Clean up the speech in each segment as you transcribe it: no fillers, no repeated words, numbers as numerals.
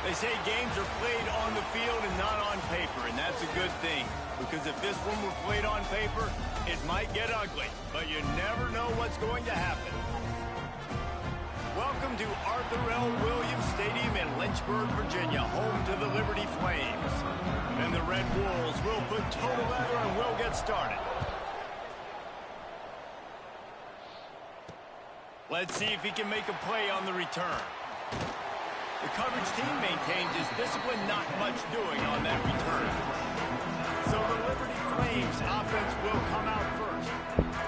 They say games are played on the field and not on paper, and that's a good thing. Because if this one were played on paper, it might get ugly. But you never know what's going to happen. Welcome to Arthur L. Williams Stadium in Lynchburg, Virginia, home to the Liberty Flames. And the Red Wolves will put total leather and we'll get started. Let's see if he can make a play on the return. The coverage team maintains his discipline, not much doing on that return. So the Liberty Flames offense will come out first.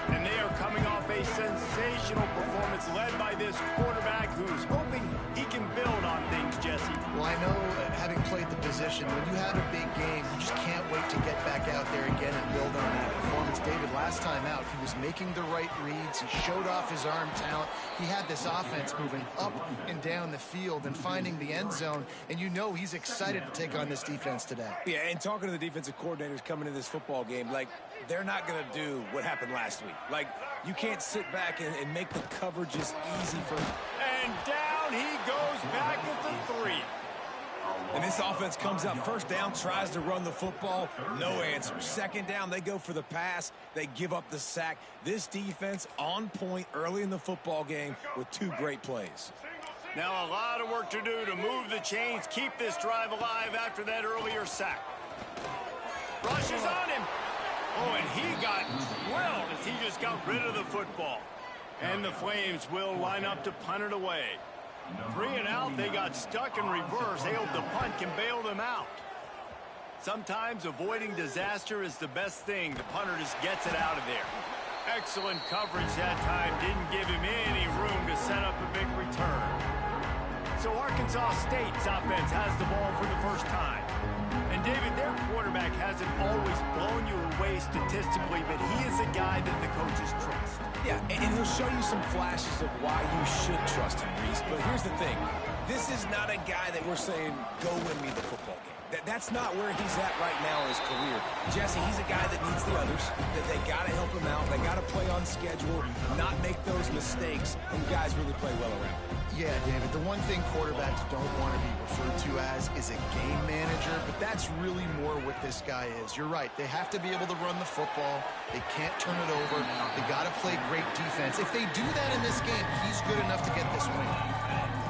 And they are coming off a sensational performance led by this quarterback who's hoping he can build on things, Jesse. Well, I know, having played the position, when you have a big game, you just can't wait to get back out there again and build on that performance. David, last time out, he was making the right reads. He showed off his arm talent. He had this offense moving up and down the field and finding the end zone, and you know he's excited to take on this defense today. Yeah, and talking to the defensive coordinators coming into this football game, like, they're not going to do what happened last week. Like, you can't sit back and make the coverages easy for him. And down he goes back at the 3. And this offense comes up first down, tries to run the football, no answer. Second down, they go for the pass, they give up the sack. This defense on point early in the football game with 2 great plays. Now a lot of work to do to move the chains, keep this drive alive after that earlier sack. Rushes on him. Oh, and he got drilled as he just got rid of the football. And the Flames will line up to punt it away. 3 and out, they got stuck in reverse. They hope the punt can bail them out. Sometimes avoiding disaster is the best thing. The punter just gets it out of there. Excellent coverage that time. Didn't give him any room to set up a big return. So Arkansas State's offense has the ball for the first time. And David, their quarterback hasn't always blown you away statistically, but he is a guy that the coaches trust. Yeah, and he'll show you some flashes of why you should trust him, Reese. But here's the thing. This is not a guy that we're saying, go win me the football game. That's not where he's at right now in his career. Jesse, he's a guy that needs the others. That they got to help him out. They got to play on schedule, not make those mistakes, and guys really play well around. Yeah, David, the one thing quarterbacks don't want to be referred to as is a game manager, but that's really more what this guy is. You're right. They have to be able to run the football. They can't turn it over. They got to play great defense. If they do that in this game, he's good enough to get this win.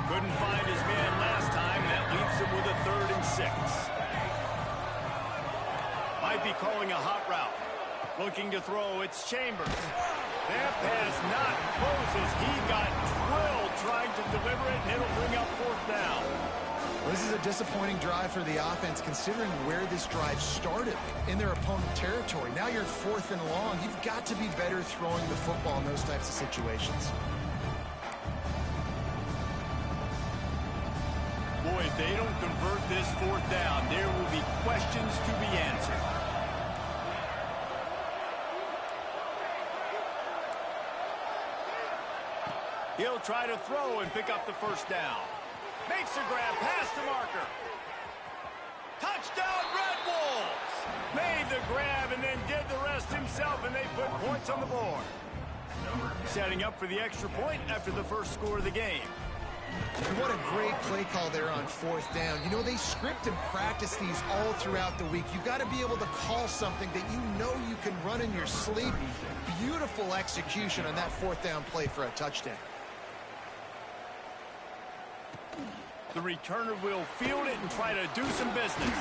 Couldn't find his man last time. That leaves him with a 3rd and 6. Might be calling a hot route. Looking to throw. It's Chambers. That pass not closes. He got drilled trying to deliver it, and it'll bring up 4th down. Well, this is a disappointing drive for the offense, considering where this drive started in their opponent territory. Now you're 4th and long. You've got to be better throwing the football in those types of situations. Boy, if they don't convert this 4th down, there will be questions to be answered. He'll try to throw and pick up the 1st down. Makes a grab past the marker. Touchdown, Red Wolves! Made the grab and then did the rest himself, and they put points on the board. Setting up for the extra point after the first score of the game. And what a great play call there on 4th down. You know, they script and practice these all throughout the week. You've got to be able to call something that you know you can run in your sleep. Beautiful execution on that 4th down play for a touchdown. The returner will field it and try to do some business.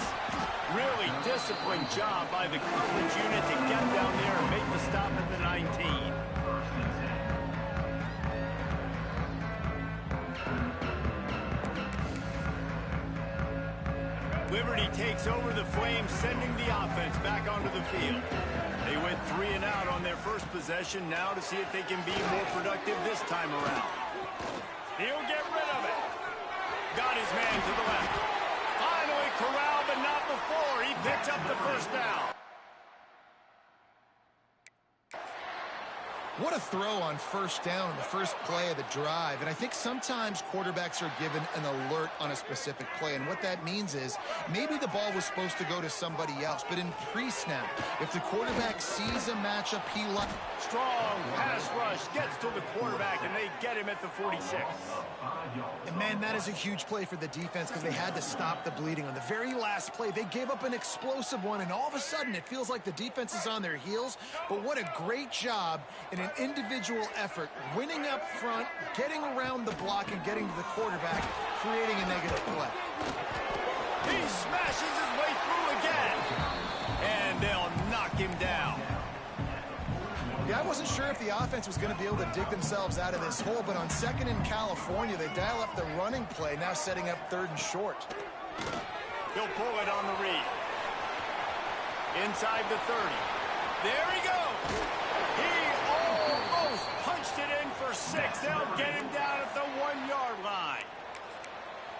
Really disciplined job by the coverage unit to get down there and make the stop at the 19. Liberty takes over the Flames, sending the offense back onto the field. They went 3 and out on their first possession. Now to see if they can be more productive this time around. He'll get rid of it. Got his man to the left. Finally corralled, but not before. He picks up the 1st down. What a throw on first down in the first play of the drive. And I think sometimes quarterbacks are given an alert on a specific play. And what that means is maybe the ball was supposed to go to somebody else. But in pre-snap, if the quarterback sees a matchup he likes. Strong pass rush gets to the quarterback, and they get him at the 46. And, man, that is a huge play for the defense because they had to stop the bleeding. On the very last play, they gave up an explosive one, and all of a sudden it feels like the defense is on their heels. But what a great job in an individual effort, winning up front, getting around the block, and getting to the quarterback, creating a negative play. He smashes his way through again, and they'll knock him down. Yeah, I wasn't sure if the offense was going to be able to dig themselves out of this hole, but on second in California, they dial up the running play, now setting up third and short. He'll pull it on the read. Inside the 30. There he goes. He almost punched it in for 6. They'll get him down at the 1-yard line.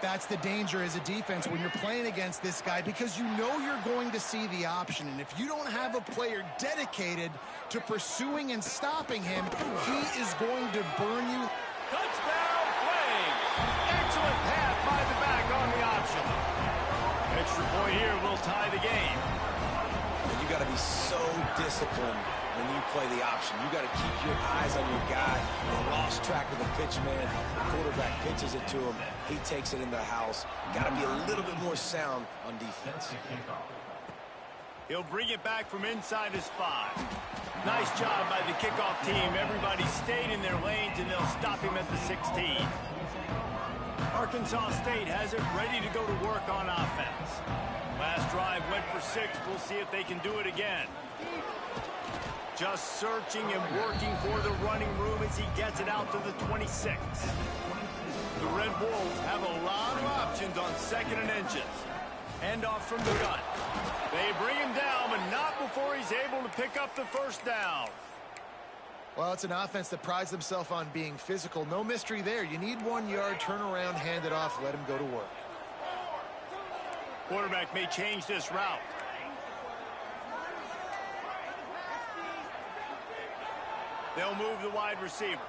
That's the danger as a defense when you're playing against this guy, because you know you're going to see the option. And if you don't have a player dedicated to pursuing and stopping him, he is going to burn you. Touchdown Flames. Excellent pass by the back on the option. Extra point here will tie the game. And you got to be so disciplined when you play the option. You got to keep your eyes on your guy. They lost track of the pitch, man. The quarterback pitches it to him. He takes it in the house. Got to be a little bit more sound on defense. He'll bring it back from inside his 5. Nice job by the kickoff team. Everybody stayed in their lanes, and they'll stop him at the 16. Arkansas State has it ready to go to work on offense. Last drive went for 6. We'll see if they can do it again. Just searching and working for the running room as he gets it out to the 26. The Red Wolves have a lot of options on second and inches. Handoff from the gun. They bring him down, but not before he's able to pick up the first down. Well, it's an offense that prides themselves on being physical. No mystery there. You need 1 yard, turn around, hand it off, let him go to work. Quarterback may change this route. They'll move the wide receiver.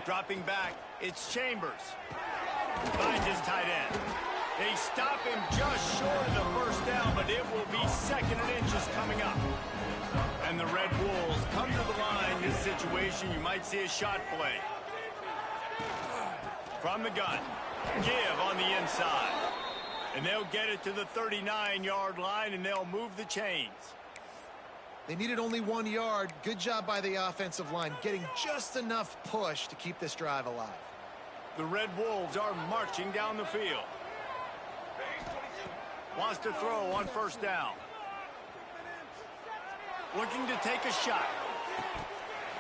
Dropping back, it's Chambers. Finds his tight end. They stop him just short of the first down, but it will be second and inches coming up. And the Red Wolves come to the line. This situation, you might see a shot play. From the gun. Give on the inside. And they'll get it to the 39-yard line, and they'll move the chains. They needed only 1 yard. Good job by the offensive line, getting just enough push to keep this drive alive. The Red Wolves are marching down the field. Wants to throw on first down. Looking to take a shot.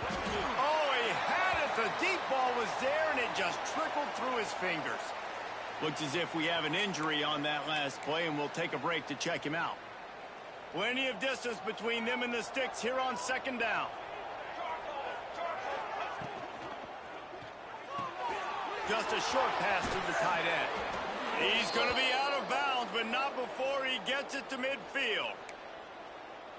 Oh, he had it. The deep ball was there, and it just trickled through his fingers. Looks as if we have an injury on that last play, and we'll take a break to check him out. Plenty of distance between them and the sticks here on second down. Just a short pass to the tight end. He's going to be out of bounds, but not before he gets it to midfield.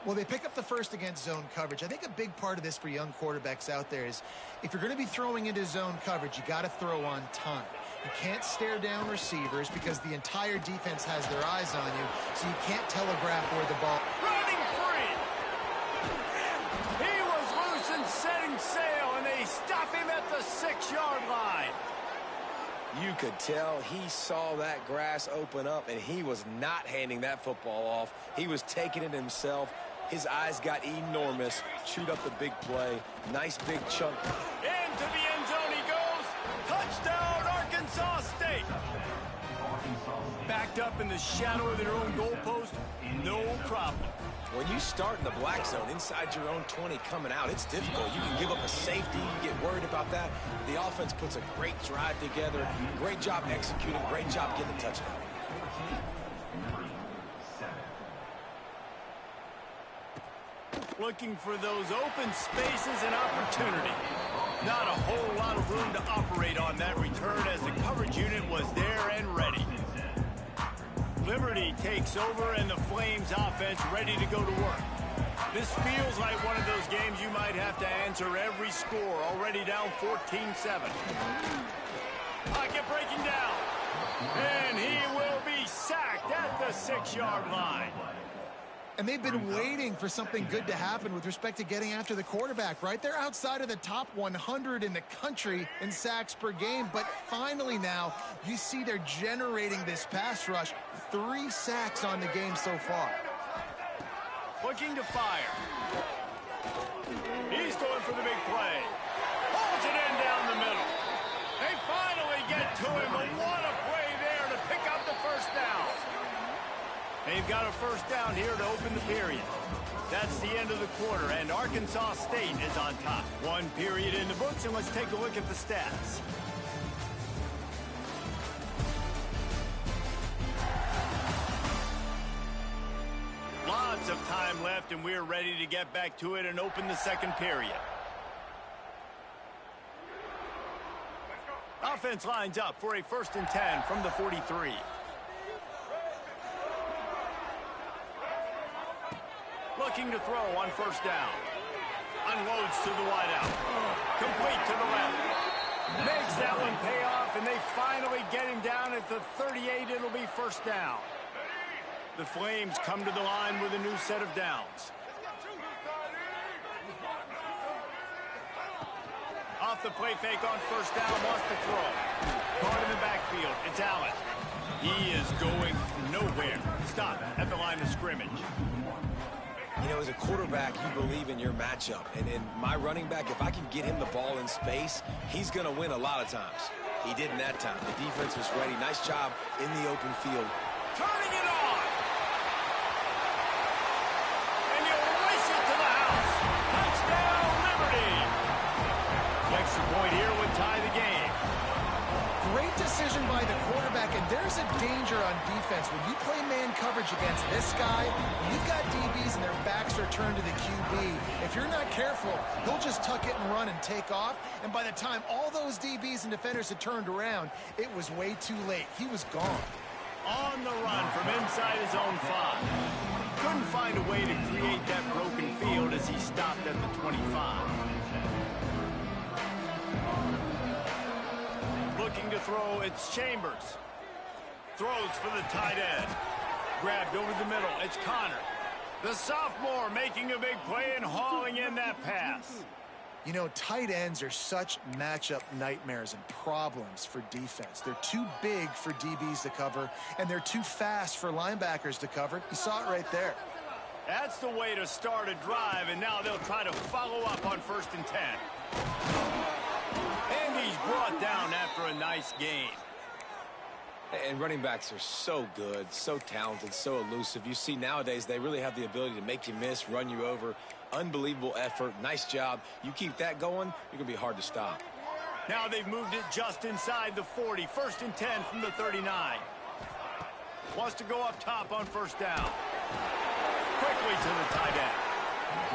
Well, they pick up the first against zone coverage. I think a big part of this for young quarterbacks out there is if you're going to be throwing into zone coverage, you got to throw on time. You can't stare down receivers because the entire defense has their eyes on you, so you can't telegraph where the ball. Running free. He was loose and setting sail, and they stop him at the 6-yard line. You could tell he saw that grass open up, and he was not handing that football off. He was taking it himself. His eyes got enormous, chewed up the big play. Nice big chunk. Into the end zone he goes. Touchdown, Arkansas State. Backed up in the shadow of their own goalpost, no problem. When you start in the black zone inside your own 20 coming out, it's difficult. You can give up a safety. You get worried about that. The offense puts a great drive together. Great job executing. Great job getting the touchdown. Looking for those open spaces and opportunity. Not a whole lot of room to operate on that return as the coverage unit was there and ready. Liberty takes over and the Flames offense ready to go to work. This feels like one of those games you might have to answer every score. Already down 14-7. Pocket breaking down. And he will be sacked at the 6-yard line. And they've been waiting for something good to happen with respect to getting after the quarterback, right? They're outside of the top 100 in the country in sacks per game, but finally now you see they're generating this pass rush. 3 sacks on the game so far. Looking to fire. He's going for the big play. Holds it in down the middle. They finally get to him, but what a play there to pick up the first down. They've got a first down here to open the period. That's the end of the quarter, and Arkansas State is on top. 1 period in the books, and let's take a look at the stats. Lots of time left, and we're ready to get back to it and open the second period. Offense lines up for a 1st and 10 from the 43. Looking to throw on first down. Unloads to the wideout. Complete to the left. Makes that one pay off, and they finally get him down at the 38. It'll be first down. The Flames come to the line with a new set of downs. Off the play fake on first down, wants to throw. Caught in the backfield. It's Allen. He is going nowhere. Stop at the line of scrimmage. You know, as a quarterback, you believe in your matchup. And in my running back, if I can get him the ball in space, he's going to win a lot of times. He didn't that time. The defense was ready. Nice job in the open field. Turning it on. And he'll race it to the house. Touchdown, Liberty. The extra point here would tie the game. Great decision by the quarterback, and there's a danger on defense. When you play man coverage against this guy, you've got DBs and their backs are turned to the QB. If you're not careful, he'll just tuck it and run and take off. And by the time all those DBs and defenders had turned around, it was way too late. He was gone. On the run from inside his own 5. Couldn't find a way to create that broken field as he stopped at the 25. Looking to throw, it's Chambers. Throws for the tight end. Grabbed over the middle, it's Connor. The sophomore making a big play and hauling in that pass. You know, tight ends are such matchup nightmares and problems for defense. They're too big for DBs to cover, and they're too fast for linebackers to cover. You saw it right there. That's the way to start a drive, and now they'll try to follow up on 1st and 10. And he's brought down after a nice game. And running backs are so good, so talented, so elusive. You see nowadays they really have the ability to make you miss, run you over. Unbelievable effort. Nice job. You keep that going, you're going to be hard to stop. Now they've moved it just inside the 40. 1st and 10 from the 39. Wants to go up top on first down. Quickly to the tight end.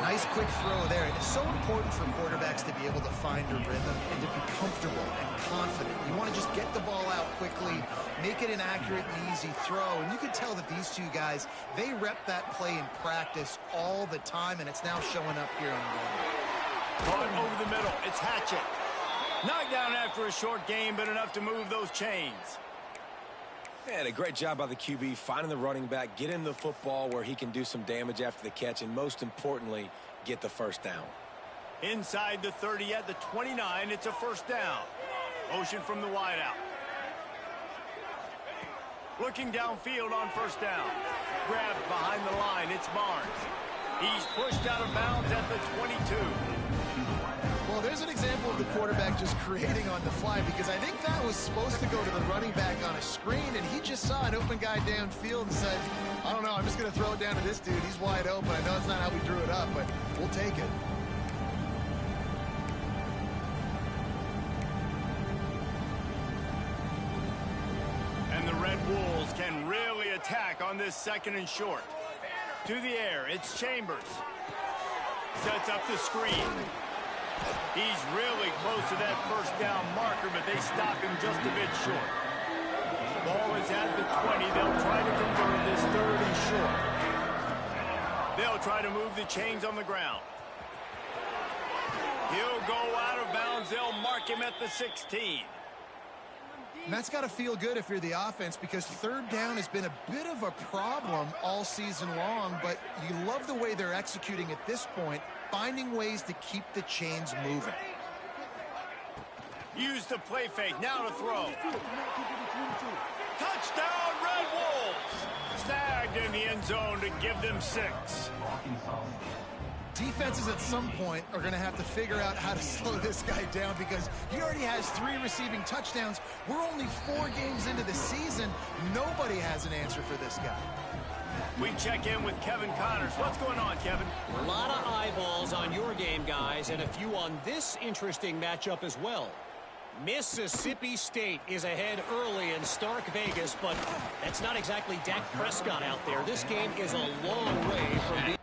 Nice quick throw there. And it's so important for quarterbacks to be able to find a rhythm and to be comfortable and confident. You want to just get the ball out quickly, make it an accurate and easy throw. And you can tell that these two guys, they rep that play in practice all the time, and it's now showing up here on the game. Caught over the middle. It's Hatchett. Knocked down after a short game, but enough to move those chains. And a great job by the QB finding the running back, get him the football where he can do some damage after the catch, and most importantly, get the first down. Inside the 30 at the 29, it's a first down. Motion from the wideout. Looking downfield on first down. Grabbed behind the line, it's Barnes. He's pushed out of bounds at the 22. Well, there's an example of the quarterback just creating on the fly, because I think that was supposed to go to the running back on a screen, and he just saw an open guy downfield and said, I don't know, I'm just going to throw it down to this dude. He's wide open. I know it's not how we drew it up, but we'll take it. And the Red Wolves can really attack on this 2nd and short. To the air, it's Chambers. Sets up the screen. He's really close to that first down marker, but they stop him just a bit short. Ball is at the 20. They'll try to convert this 3rd and short. They'll try to move the chains on the ground. He'll go out of bounds. They'll mark him at the 16. And that's got to feel good if you're the offense, because third down has been a bit of a problem all season long, but you love the way they're executing at this point, finding ways to keep the chains moving. Use the play fake. Now to throw. Touchdown, Red Wolves! Snagged in the end zone to give them 6. Defenses at some point are going to have to figure out how to slow this guy down, because he already has 3 receiving touchdowns. We're only 4 games into the season. Nobody has an answer for this guy. We check in with Kevin Connors. What's going on, Kevin? A lot of eyeballs on your game, guys, and a few on this interesting matchup as well. Mississippi State is ahead early in Stark Vegas, but that's not exactly Dak Prescott out there. This game is a long way from being...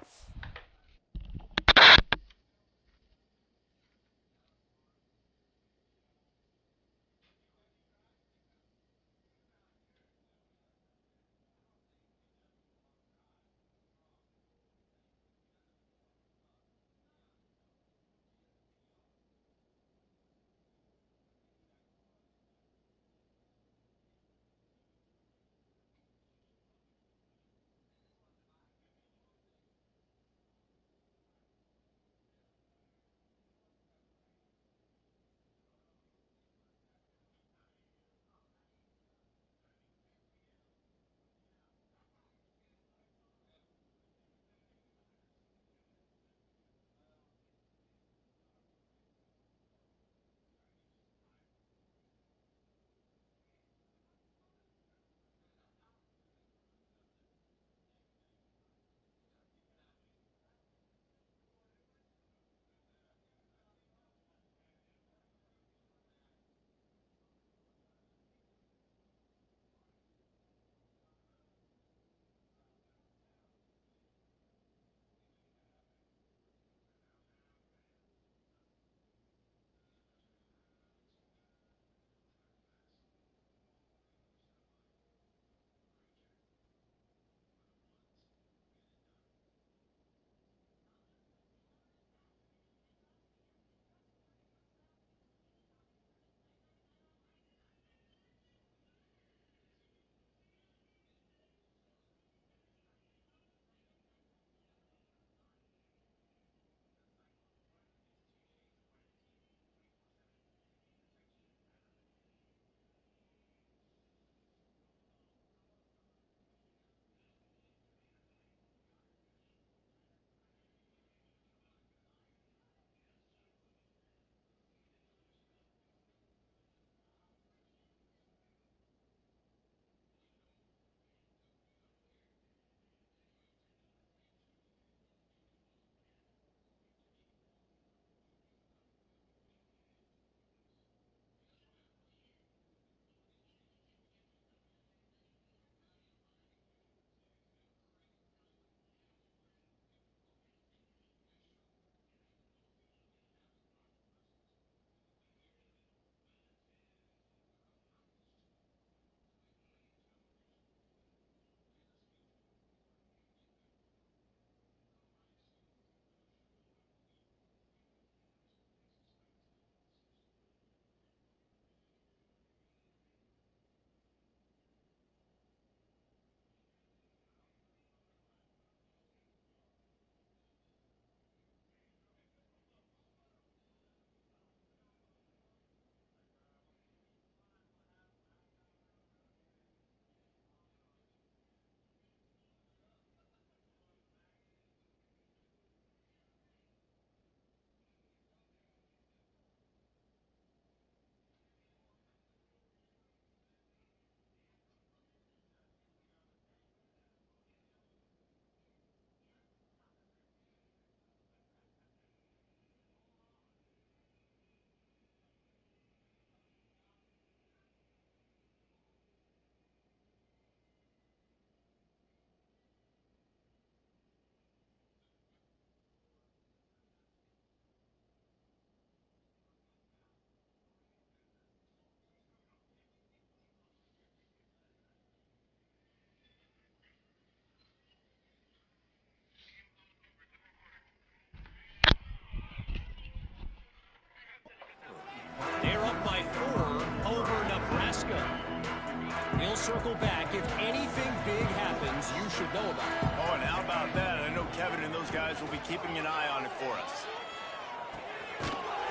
We'll circle back. If anything big happens, you should know about it. Oh, and how about that? I know Kevin and those guys will be keeping an eye on it for us.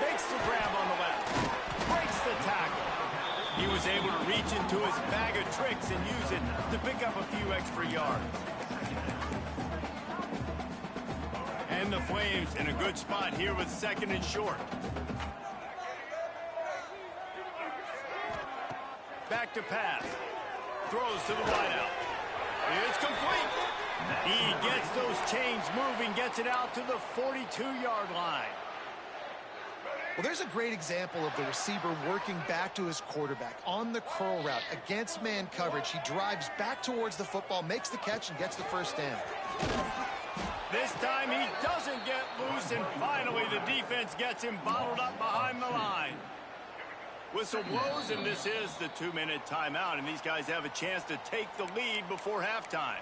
Makes the grab on the left. Breaks the tackle. He was able to reach into his bag of tricks and use it to pick up a few extra yards. And the Flames in a good spot here with 2nd and short. Back to pass. Throws to the wideout. It's complete. He gets those chains moving, gets it out to the 42-yard line. Well, there's a great example of the receiver working back to his quarterback on the curl route against man coverage. He drives back towards the football, makes the catch, and gets the first down. This time he doesn't get loose, and finally the defense gets him bottled up behind the line. Whistle blows, and this is the 2-minute timeout, and these guys have a chance to take the lead before halftime.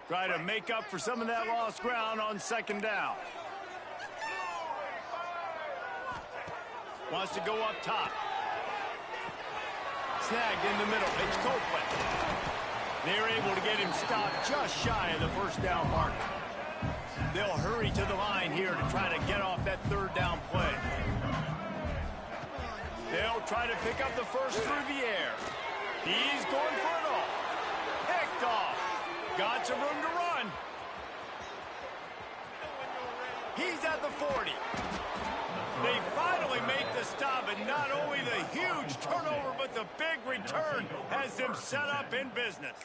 Try to make up for some of that lost ground on 2nd down. Wants to go up top. Snagged in the middle. It's Copeland. They're able to get him stopped just shy of the first down mark. They'll hurry to the line here to try to get off that 3rd down play. They'll try to pick up the first through the air. He's going for it all. Picked off. Got some room to run. He's at the 40. They finally make the stop, and not only the huge turnover, but the big return has them set up in business.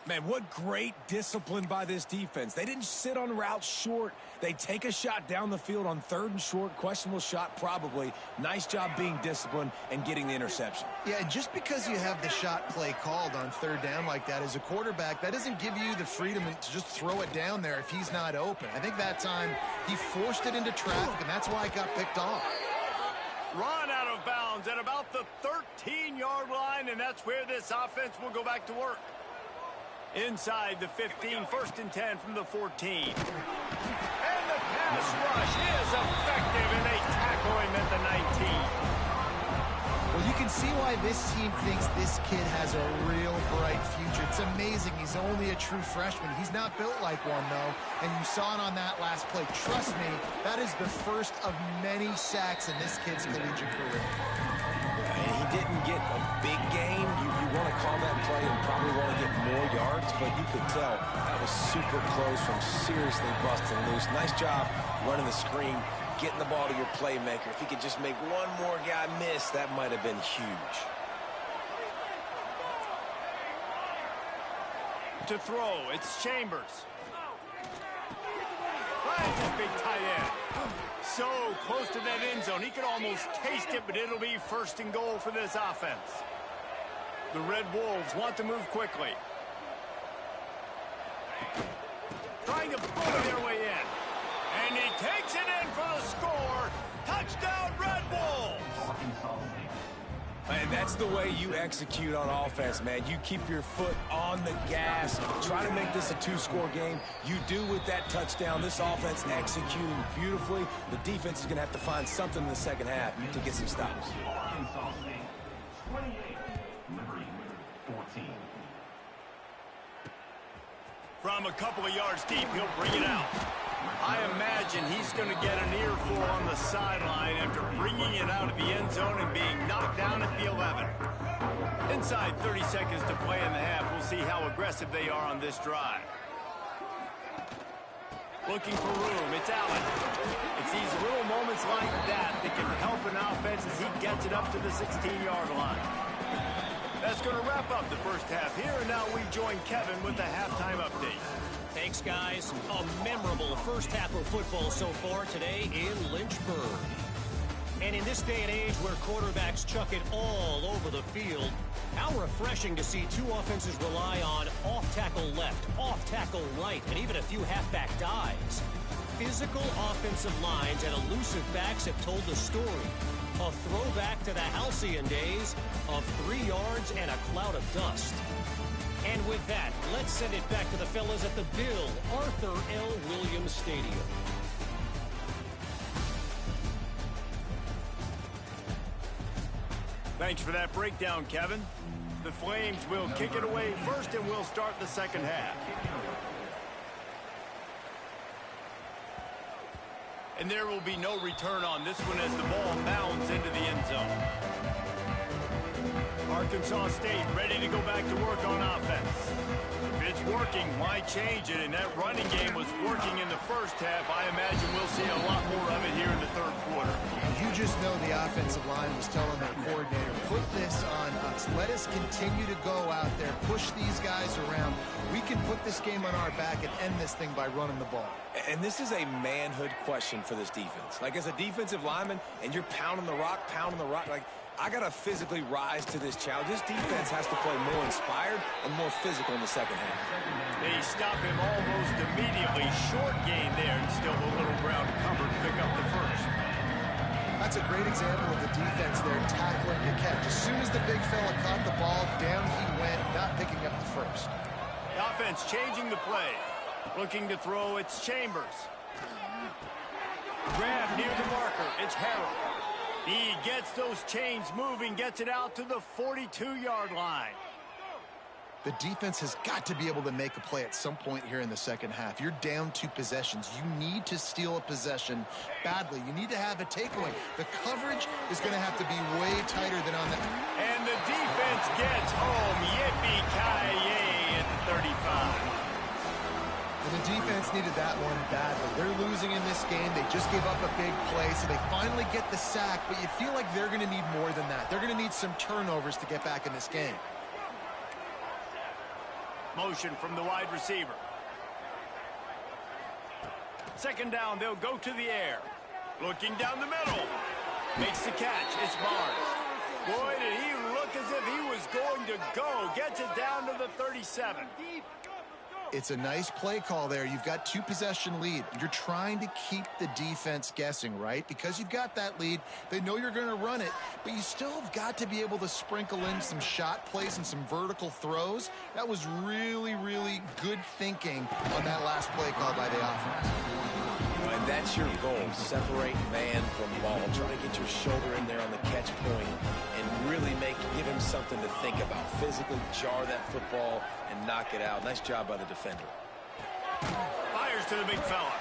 Man, what great discipline by this defense. They didn't sit on routes short. They take a shot down the field on 3rd and short. Questionable shot, probably. Nice job being disciplined and getting the interception. Yeah, and just because you have the shot play called on 3rd down like that as a quarterback, that doesn't give you the freedom to just throw it down there if he's not open. I think that time he forced it into traffic, and that's why it got picked off. Run out of bounds at about the 13-yard line, and that's where this offense will go back to work. Inside the 15, 1st and 10 from the 14. And the pass rush is effective, and they tackle him at the 19. Well, you can see why this team thinks this kid has a real bright future. It's amazing. He's only a true freshman. He's not built like one, though, and you saw it on that last play. Trust me, that is the first of many sacks in this kid's collegiate career. And he didn't get a big gain. You want to call that play and probably want to get more yards, but you could tell that was super close from seriously busting loose. Nice job running the screen, getting the ball to your playmaker. If he could just make one more guy miss, that might have been huge. To throw, it's Chambers. Finds his big tight end. So close to that end zone. He could almost taste it, but it'll be 1st and goal for this offense. The Red Wolves want to move quickly. Trying to bully their way in. And he takes it in for the score. Touchdown, Red Wolves! And that's the way you execute on offense, man. You keep your foot on the gas. Try to make this a 2-score game. You do with that touchdown. This offense executing beautifully. The defense is going to have to find something in the 2nd half to get some stops. From a couple of yards deep, he'll bring it out. I imagine he's going to get an earful on the sideline after bringing it out of the end zone and being knocked down at the 11. Inside 30 seconds to play in the half. We'll see how aggressive they are on this drive. Looking for room. It's Allen. It's these little moments like that that can help an offense as he gets it up to the 16-yard line. That's going to wrap up the first half here, and now we join Kevin with the halftime update. Thanks, guys. A memorable first half of football so far today in Lynchburg. And in this day and age where quarterbacks chuck it all over the field, how refreshing to see two offenses rely on off-tackle left, off-tackle right, and even a few halfback dives. Physical offensive lines and elusive backs have told the story. A throwback to the halcyon days of 3 yards and a cloud of dust. And with that, let's send it back to the fellas at the Bill Arthur L. Williams Stadium. Thanks for that breakdown, Kevin. The Flames will kick it away first, and we'll start the second half. And there will be no return on this one as the ball mounds into the end zone. Arkansas State ready to go back to work on offense. If it's working, why change it? And that running game was working in the first half. I imagine we'll see a lot more of it here in the third quarter. You just know the offensive line was telling their coordinator, put this on us. Let us continue to go out there, push these guys around. We can put this game on our back and end this thing by running the ball. And this is a manhood question for this defense. Like, as a defensive lineman, and you're pounding the rock, like, I got to physically rise to this challenge. This defense has to play more inspired and more physical in the second half. They stop him almost immediately. Short gain there, and still a little ground to cover to pick up the first. That's a great example of the defense there tackling the catch. As soon as the big fella caught the ball, down he went, not picking up the first. The offense changing the play. Looking to throw, it's Chambers. Grab near the marker, it's Harrell. He gets those chains moving, gets it out to the 42-yard line. The defense has got to be able to make a play at some point here in the second half. You're down 2 possessions. You need to steal a possession badly. You need to have a takeaway. The coverage is going to have to be way tighter than on that. And the defense gets home. Yippee-ki-yay at the 35. And the defense needed that one badly. They're losing in this game. They just gave up a big play, so they finally get the sack, but you feel like they're going to need more than that. They're going to need some turnovers to get back in this game. Motion from the wide receiver. Second down, they'll go to the air. Looking down the middle. Makes the catch. It's Barnes. Boy, did he look as if he was going to go. Gets it down to the 37. It's a nice play call there. You've got 2 possession lead. You're trying to keep the defense guessing, right? Because you've got that lead. They know you're going to run it, but you still have got to be able to sprinkle in some shot plays and some vertical throws. That was really, really good thinking on that last play call by the offense. And that's your goal. Separate man from ball. Try to get your shoulder in there on the catch point and really give him something to think about. Physically jar that football and knock it out. Nice job by the defender. Fires to the big fella.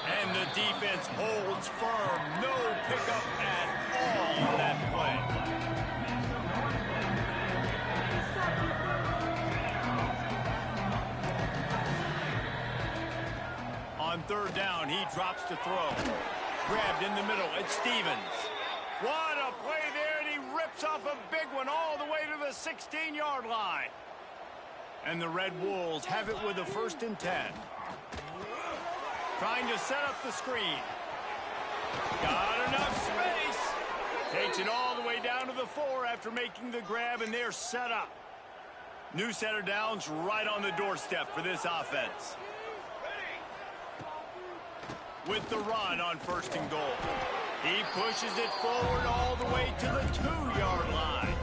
And the defense holds firm. No pickup at all on that play. On third down, he drops to throw. Grabbed in the middle, it's Stevens. What a play there, and he rips off a big one all the way to the 16-yard line. And the Red Wolves have it with a 1st and 10. Trying to set up the screen. Got enough space. Takes it all the way down to the 4 after making the grab, and they're set up. New set of downs right on the doorstep for this offense. With the run on 1st and goal. He pushes it forward all the way to the 2-yard line.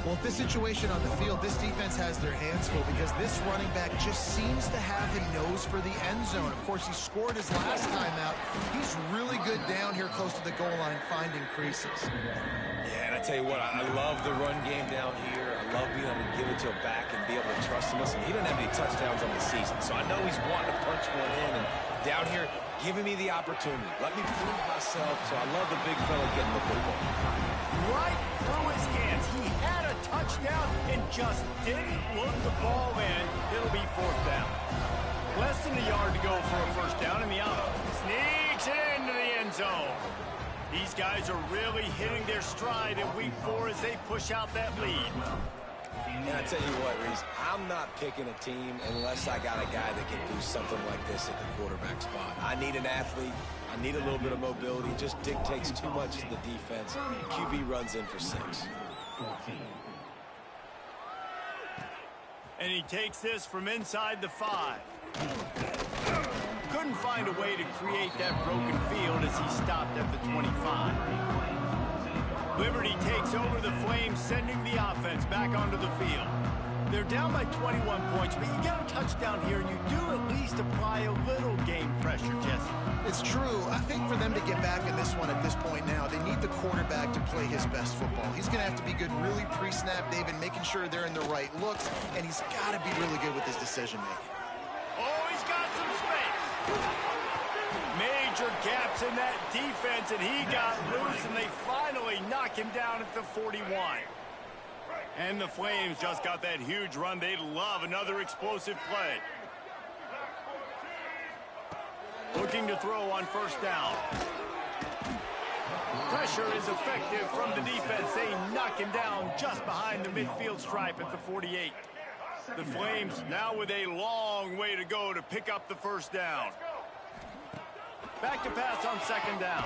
Well, at this situation on the field, this defense has their hands full because this running back just seems to have a nose for the end zone. Of course, he scored his last time out. He's really good down here close to the goal line finding creases. Yeah, and I tell you what, I love the run game down here. I love being able to give it to him back and be able to trust him. Listen, he doesn't have any touchdowns on the season, so I know he's wanting to punch one in. And down here, giving me the opportunity. Let me prove myself, so I love the big fella getting the football. Right through his hands. He had a touchdown and just didn't look the ball in. It'll be 4th down. Less than a yard to go for a 1st down, and the out sneaks it into the end zone. These guys are really hitting their stride in week 4 as they push out that lead. And I tell you what, Reese, I'm not picking a team unless I got a guy that can do something like this at the quarterback spot. I need an athlete. I need a little bit of mobility. Just dictates too much to the defense. QB runs in for 6. And he takes this from inside the 5. Couldn't find a way to create that broken field as he stopped at the 25. Liberty takes over the Flames, sending the offense back onto the field. They're down by 21 points, but you get a touchdown here, and you do at least apply a little game pressure, Jesse. It's true. I think for them to get back in this one at this point now, they need the quarterback to play his best football. He's going to have to be good really pre-snap, David, making sure they're in the right looks, and he's got to be really good with his decision-making. Oh, he's got some space. Major gaps in that defense, and he got loose, and they finally knock him down at the 41. And the Flames just got that huge run. They love another explosive play. Looking to throw on first down. Pressure is effective from the defense. They knock him down just behind the midfield stripe at the 48. The Flames now with a long way to go to pick up the first down. Back to pass on second down.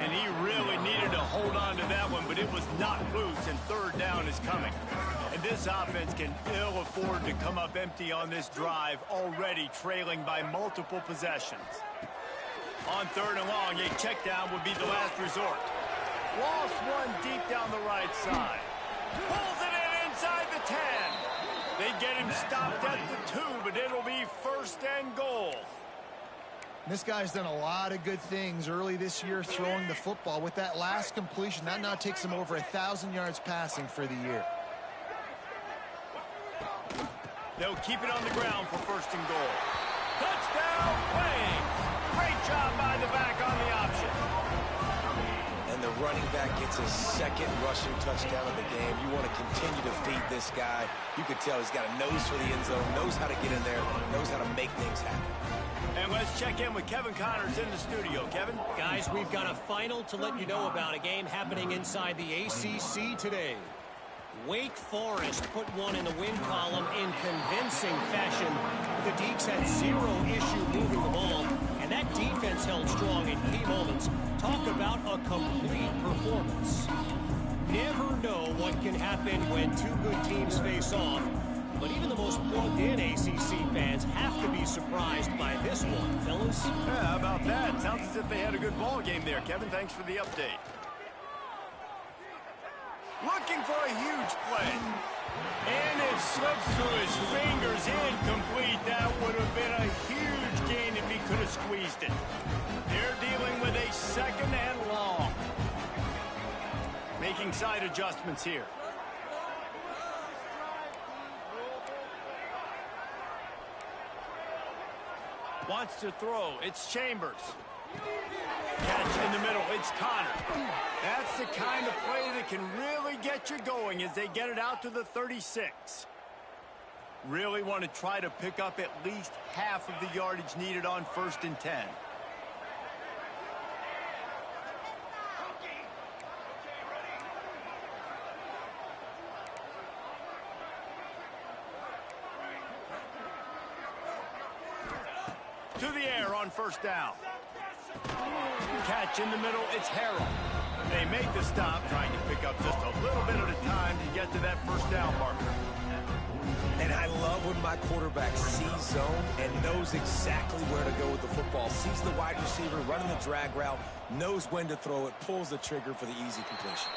And he really needed to hold on to that one, but it was not loose, and third down is coming. And this offense can ill afford to come up empty on this drive, already trailing by multiple possessions. On third and long, a check down would be the last resort. Lost one deep down the right side. Pulls it in inside the 10. They get him stopped at the 2, but it'll be first and goal. This guy's done a lot of good things early this year throwing the football. With that last completion, that now takes him over 1,000 yards passing for the year. They'll keep it on the ground for first and goal. Touchdown, Flames! Great job by the back on the option. And the running back gets his second rushing touchdown of the game. You want to continue to feed this guy. You can tell he's got a nose for the end zone, knows how to get in there, knows how to make things happen. And let's check in with Kevin Connors in the studio. Kevin? Guys, we've got a final to let you know about, a game happening inside the ACC today. Wake Forest put one in the win column in convincing fashion. The Deacs had zero issue moving the ball, and that defense held strong in key moments. Talk about a complete performance. Never know what can happen when two good teams face off, but even the most plugged-in ACC fans have to be surprised by this one, fellas. Yeah, how about that? Sounds as if they had a good ball game there. Kevin, thanks for the update. Looking for a huge play. And it slips through his fingers, incomplete. That would have been a huge gain if he could have squeezed it. They're dealing with a second and long. Making side adjustments here. Wants to throw. It's Chambers. Catch in the middle. It's Connor. That's the kind of play that can really get you going as they get it out to the 36. Really want to try to pick up at least half of the yardage needed on first and 10. To the air on first down. Catch in the middle, it's Harrell. They make the stop, trying to pick up just a little bit at a time to get to that first down marker. And I love when my quarterback sees zone and knows exactly where to go with the football. Sees the wide receiver running the drag route, knows when to throw it, pulls the trigger for the easy completion.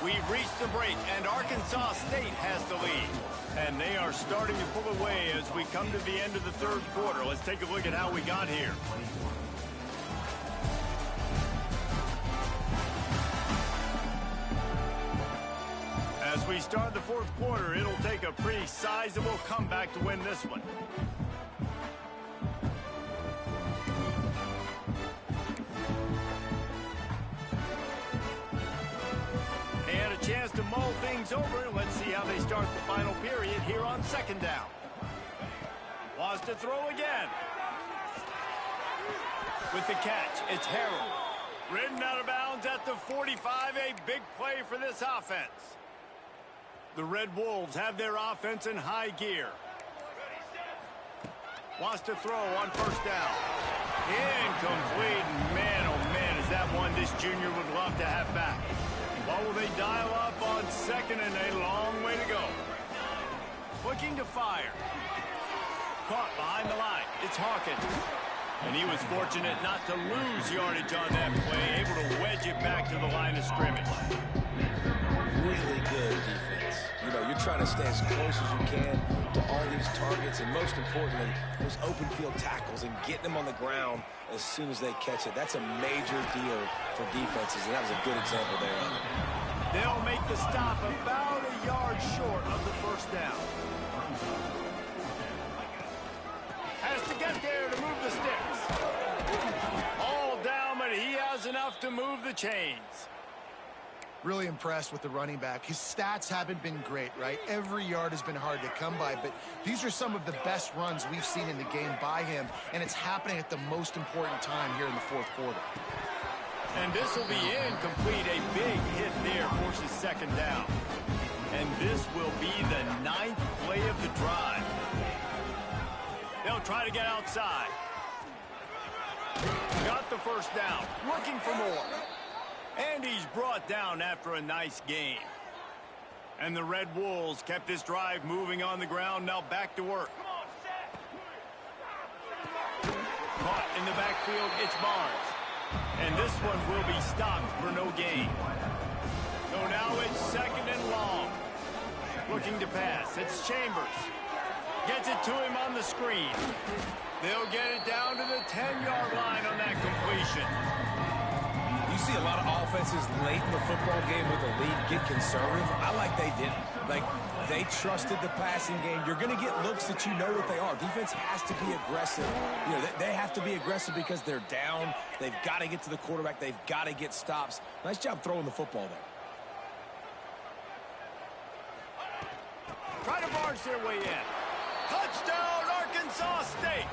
We've reached the break, and Arkansas State has the lead. And they are starting to pull away as we come to the end of the third quarter. Let's take a look at how we got here. As we start the fourth quarter, it'll take a pretty sizable comeback to win this one. They had a chance to mull things over. Let's see how they start the final period here on second down. Wants to throw again. With the catch, it's Harrell. Ridden out of bounds at the 45, a big play for this offense. The Red Wolves have their offense in high gear. Wants to throw on first down. Incomplete. Man, oh man, is that one this junior would love to have back. What will they dial up on second, and a long way to go. Looking to fire. Caught behind the line. It's Hawkins. And he was fortunate not to lose yardage on that play, able to wedge it back to the line of scrimmage. Really good defense. You know, you're trying to stay as close as you can to all these targets, and most importantly, those open field tackles and getting them on the ground as soon as they catch it. That's a major deal for defenses, and that was a good example there of it. They'll make the stop about a yard short of the first down. Has to get there to move the sticks. All down, but he has enough to move the chains. Really impressed with the running back. His stats haven't been great, right? Every yard has been hard to come by, but these are some of the best runs we've seen in the game by him, and it's happening at the most important time here in the fourth quarter. And this will be incomplete. A big hit there forces second down. And this will be the 9th play of the drive. They'll try to get outside. Got the first down. Looking for more. And he's brought down after a nice gain. And the Red Wolves kept this drive moving on the ground. Now back to work. Caught in the backfield, it's Barnes. And this one will be stopped for no gain. So now it's second and long. Looking to pass. It's Chambers. Gets it to him on the screen. They'll get it down to the 10-yard line on that completion. You see a lot of offenses late in the football game with a lead get conservative. I like they didn't. Like, they trusted the passing game. You're going to get looks that you know what they are. Defense has to be aggressive. You know, they have to be aggressive because they're down. They've got to get to the quarterback. They've got to get stops. Nice job throwing the football there. Try to barge their way in. Touchdown, Arkansas State.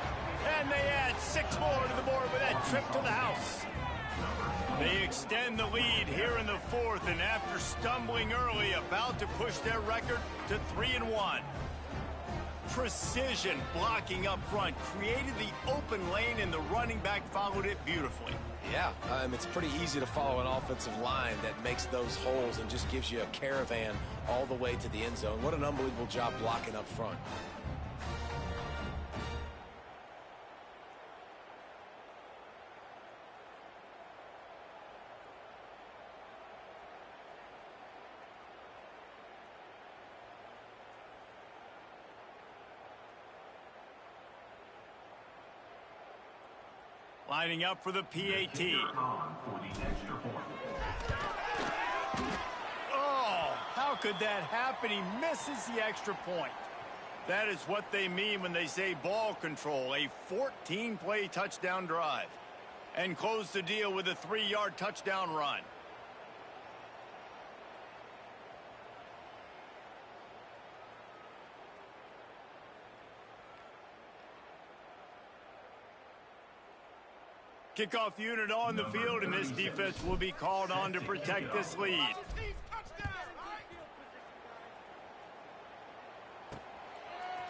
And they add 6 more to the board with that trip to the house. They extend the lead here in the fourth, and after stumbling early, about to push their record to 3-1. Precision blocking up front created the open lane, and the running back followed it beautifully. Yeah, it's pretty easy to follow an offensive line that makes those holes and just gives you a caravan all the way to the end zone. What an unbelievable job blocking up front. Lining up for the PAT. Oh, how could that happen? He misses the extra point. That is what they mean when they say ball control. A 14-play touchdown drive. And close the deal with a 3-yard touchdown run. Kickoff unit on the field, and this defense will be called on to protect this lead.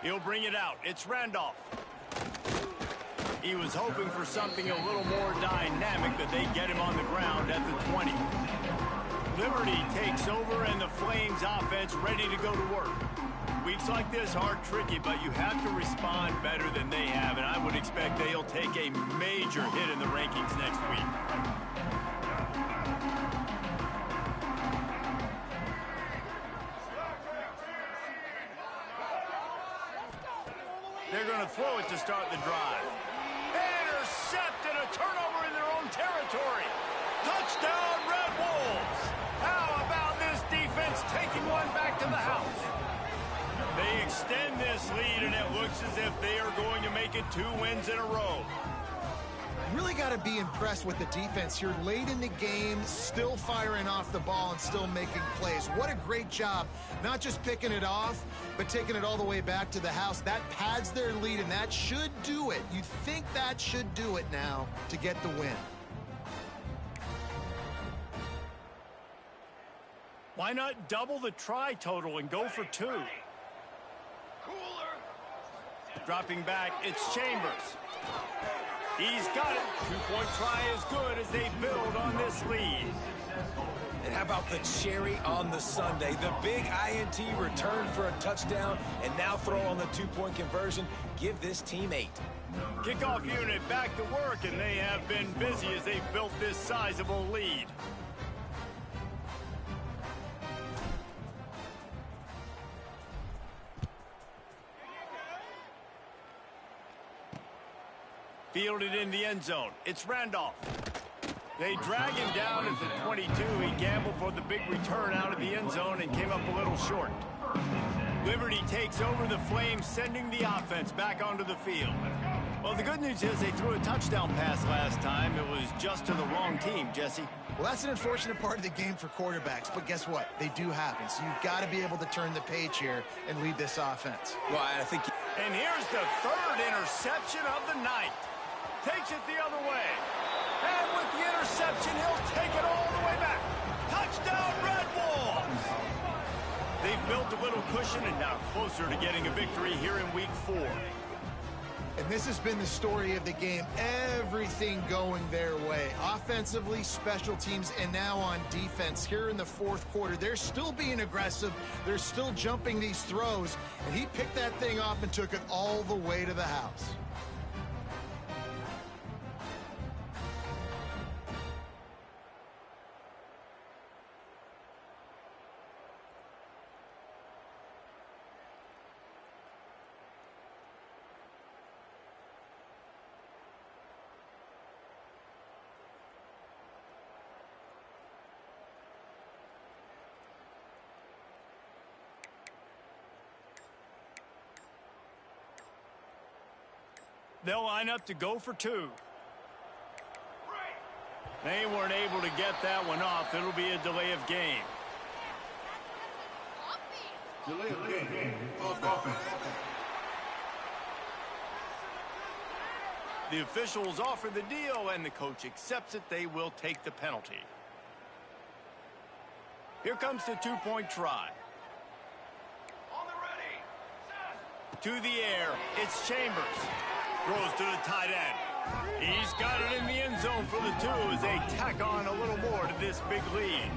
He'll bring it out. It's Randolph. He was hoping for something a little more dynamic, but they get him on the ground at the 20. Liberty takes over, and the Flames offense ready to go to work. Weeks like this are tricky, but you have to respond better than they have, and I would expect they'll take a major hit in the rankings next week. They're going to throw it to start the drive. Intercepted, a turnover in their own territory. Touchdown, Red Wolves. How about this defense taking one back to the house? They extend this lead, and it looks as if they are going to make it 2 wins in a row. Really got to be impressed with the defense here late in the game, still firing off the ball and still making plays. What a great job, not just picking it off, but taking it all the way back to the house. That pads their lead, and that should do it. You'd think that should do it now to get the win. Why not double the try total and go for 2? Dropping back, it's Chambers. He's got it. 2-point try is good as they build on this lead. And how about the cherry on the sundae? The big INT return for a touchdown, and now throw on the 2-point conversion. Give this team 8. Kickoff unit back to work, and they have been busy as they've built this sizable lead. Fielded in the end zone. It's Randolph. They drag him down at the 22. He gambled for the big return out of the end zone and came up a little short. Liberty takes over the Flames, sending the offense back onto the field. Well, the good news is they threw a touchdown pass last time. It was just to the wrong team, Jesse. Well, that's an unfortunate part of the game for quarterbacks, but guess what? They do happen, so you've got to be able to turn the page here and lead this offense. Well, I think... And here's the third interception of the night. Takes it the other way. And with the interception, he'll take it all the way back. Touchdown, Red Wolves! They've built a little cushion and now closer to getting a victory here in Week 4. And this has been the story of the game. Everything going their way. Offensively, special teams, and now on defense here in the fourth quarter. They're still being aggressive. They're still jumping these throws. And he picked that thing off and took it all the way to the house. They'll line up to go for two. They weren't able to get that one off. It'll be a delay of game. Delay of game. Offense. The officials offer the deal, and the coach accepts it. They will take the penalty. Here comes the two-point try. On the ready. To the air, it's Chambers. Throws to the tight end. He's got it in the end zone for the two as they tack on a little more to this big lead.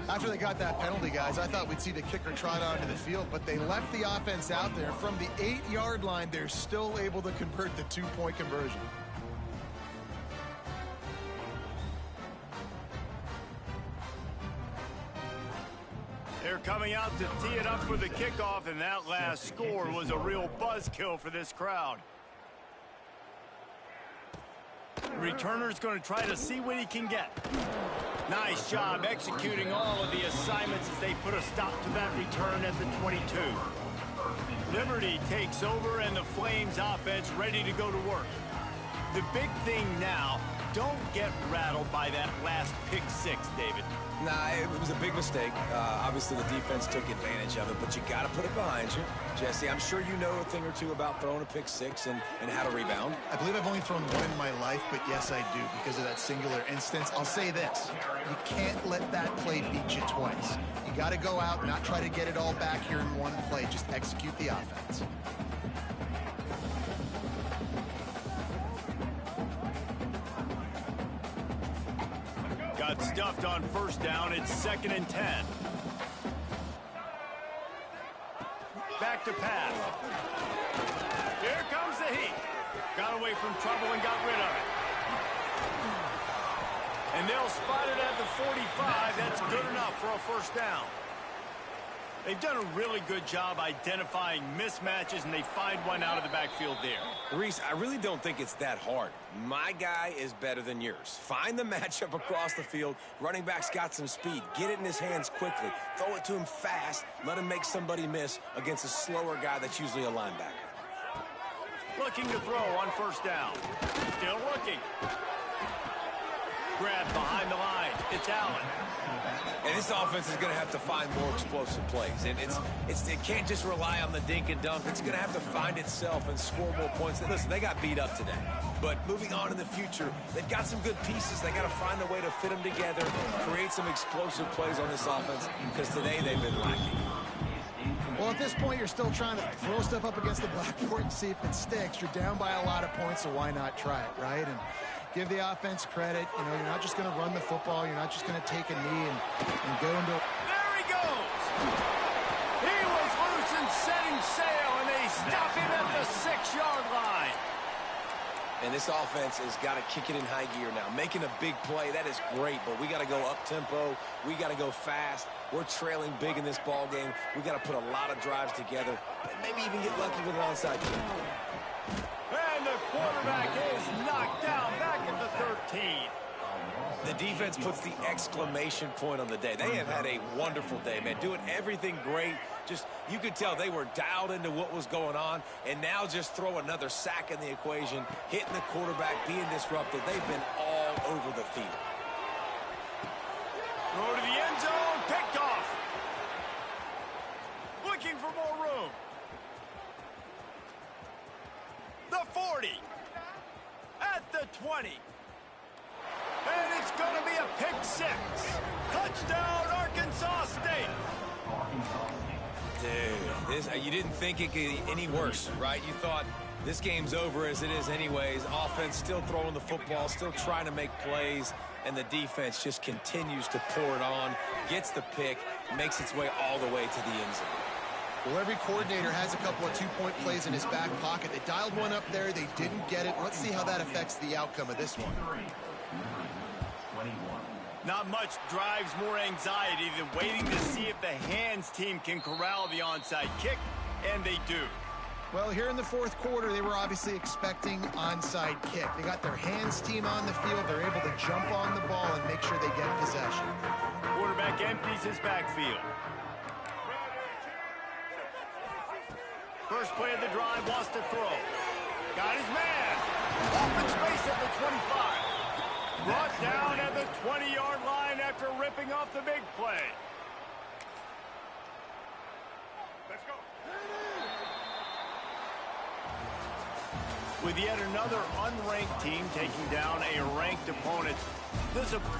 After they got that penalty, guys, I thought we'd see the kicker trot onto the field, but they left the offense out there. From the 8-yard line, they're still able to convert the two-point conversion. They're coming out to tee it up for the kickoff, and that last score was a real buzzkill for this crowd. Returner's going to try to see what he can get. Nice job executing all of the assignments as they put a stop to that return at the 22. Liberty takes over and the Flames offense ready to go to work. The big thing now, don't get rattled by that last pick six, David. Nah, it was a big mistake. Obviously, the defense took advantage of it, but you got to put it behind you. Jesse, I'm sure you know a thing or two about throwing a pick six and how to rebound. I believe I've only thrown one in my life, but yes, I do, because of that singular instance. I'll say this. You can't let that play beat you twice. You got to go out and not try to get it all back here in one play. Just execute the offense. Got stuffed on first down. It's 2nd and 10. Back to pass. Here comes the heat. Got away from trouble and got rid of it. And they'll spot it at the 45. That's good enough for a first down. They've done a really good job identifying mismatches, and they find one out of the backfield there. Reese, I really don't think it's that hard. My guy is better than yours. Find the matchup across the field. Running back's got some speed. Get it in his hands quickly. Throw it to him fast. Let him make somebody miss against a slower guy that's usually a linebacker. Looking to throw on first down. Still looking. Grabbed behind the line. It's Allen. And this offense is going to have to find more explosive plays. And it can't just rely on the dink and dunk. It's going to have to find itself and score more points. Listen, they got beat up today. But moving on in the future, they've got some good pieces. They got to find a way to fit them together, create some explosive plays on this offense, because today they've been lacking. Well, at this point, you're still trying to throw stuff up against the blackboard and see if it sticks. You're down by a lot of points, so why not try it, right? And give the offense credit. You know, you're not just going to run the football. You're not just going to take a knee and go into... There he goes! He was loose and setting sail, and they stop him at the 6-yard line. And this offense has got to kick it in high gear now. Making a big play, that is great, but we got to go up-tempo. We got to go fast. We're trailing big in this ball game. We got to put a lot of drives together and maybe even get lucky with an onside kick. And And the quarterback is knocked down back at the 13. The defense puts the exclamation point on the day. They have had a wonderful day, man. Doing everything great. Just, you could tell they were dialed into what was going on. And now just throw another sack in the equation, hitting the quarterback, being disrupted. They've been all over the field. Throw to the end zone, picked off. Looking for more room. The 40. At the 20. And it's going to be a pick six. Touchdown, Arkansas State. Dude, you didn't think it could get any worse, right? You thought this game's over as it is anyways. Offense still throwing the football, still trying to make plays, and the defense just continues to pour it on, gets the pick, makes its way all the way to the end zone. Well, every coordinator has a couple of two-point plays in his back pocket. They dialed one up there. They didn't get it. Let's see how that affects the outcome of this one. Not much drives more anxiety than waiting to see if the hands team can corral the onside kick, and they do. Well, here in the fourth quarter, they were obviously expecting onside kick. They got their hands team on the field. They're able to jump on the ball and make sure they get possession. Quarterback empties his backfield. First play of the drive, wants to throw. Got his man. Open space at the 25. Brought down at the 20-yard line after ripping off the big play. Let's go. With yet another unranked team taking down a ranked opponent, the support